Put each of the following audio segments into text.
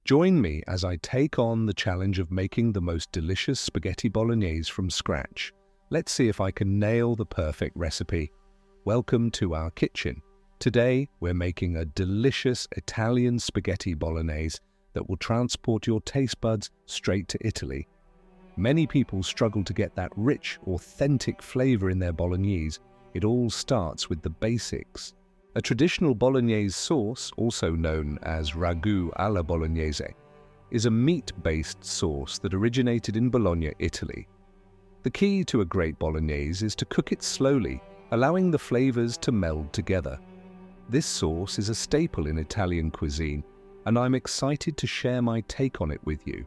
Join me as I take on the challenge of making the most delicious spaghetti bolognese from scratch. Let's see if I can nail the perfect recipe. Welcome to our kitchen. Today, we're making a delicious Italian spaghetti bolognese that will transport your taste buds straight to Italy. Many people struggle to get that rich, authentic flavor in their bolognese. It all starts with the basics. A traditional bolognese sauce, also known as ragu alla bolognese, is a meat-based sauce that originated in Bologna, Italy. The key to a great bolognese is to cook it slowly, allowing the flavors to meld together. This sauce is a staple in Italian cuisine, and I'm excited to share my take on it with you.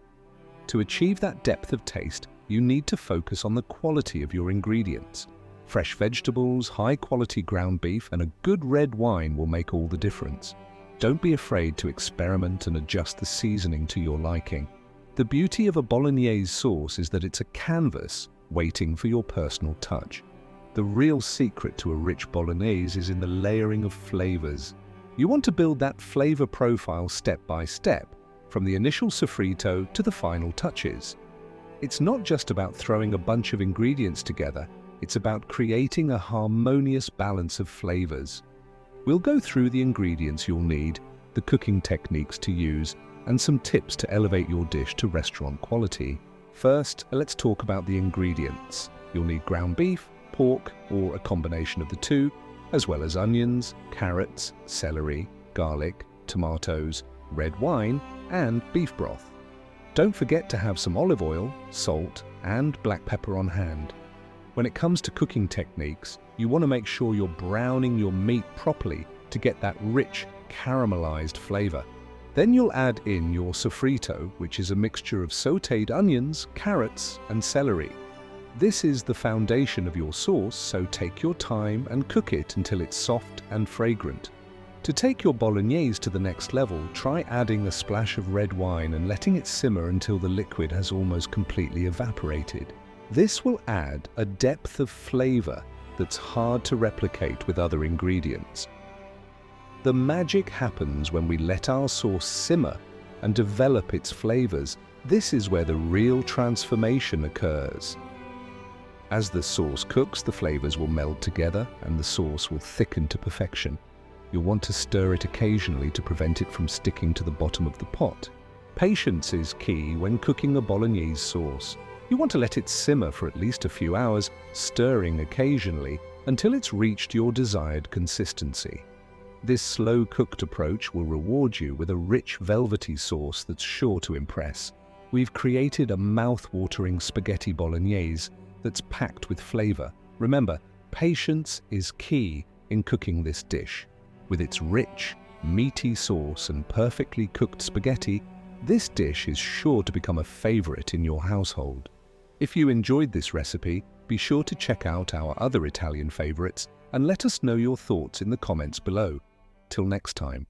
To achieve that depth of taste, you need to focus on the quality of your ingredients. Fresh vegetables, high-quality ground beef, and a good red wine will make all the difference. Don't be afraid to experiment and adjust the seasoning to your liking. The beauty of a bolognese sauce is that it's a canvas waiting for your personal touch. The real secret to a rich bolognese is in the layering of flavors. You want to build that flavor profile step by step, from the initial soffrito to the final touches. It's not just about throwing a bunch of ingredients together, it's about creating a harmonious balance of flavors. We'll go through the ingredients you'll need, the cooking techniques to use, and some tips to elevate your dish to restaurant quality. First, let's talk about the ingredients. You'll need ground beef, pork, or a combination of the two, as well as onions, carrots, celery, garlic, tomatoes, red wine, and beef broth. Don't forget to have some olive oil, salt, and black pepper on hand. When it comes to cooking techniques, you want to make sure you're browning your meat properly to get that rich, caramelized flavor. Then you'll add in your soffrito, which is a mixture of sautéed onions, carrots, and celery. This is the foundation of your sauce, so take your time and cook it until it's soft and fragrant. To take your bolognese to the next level, try adding a splash of red wine and letting it simmer until the liquid has almost completely evaporated. This will add a depth of flavor that's hard to replicate with other ingredients. The magic happens when we let our sauce simmer and develop its flavors. This is where the real transformation occurs. As the sauce cooks, the flavors will meld together and the sauce will thicken to perfection. You'll want to stir it occasionally to prevent it from sticking to the bottom of the pot. Patience is key when cooking a bolognese sauce. You want to let it simmer for at least a few hours, stirring occasionally until it's reached your desired consistency. This slow-cooked approach will reward you with a rich, velvety sauce that's sure to impress. We've created a mouth-watering spaghetti bolognese that's packed with flavor. Remember, patience is key in cooking this dish. With its rich, meaty sauce and perfectly cooked spaghetti, this dish is sure to become a favorite in your household. If you enjoyed this recipe, be sure to check out our other Italian favorites and let us know your thoughts in the comments below. Till next time.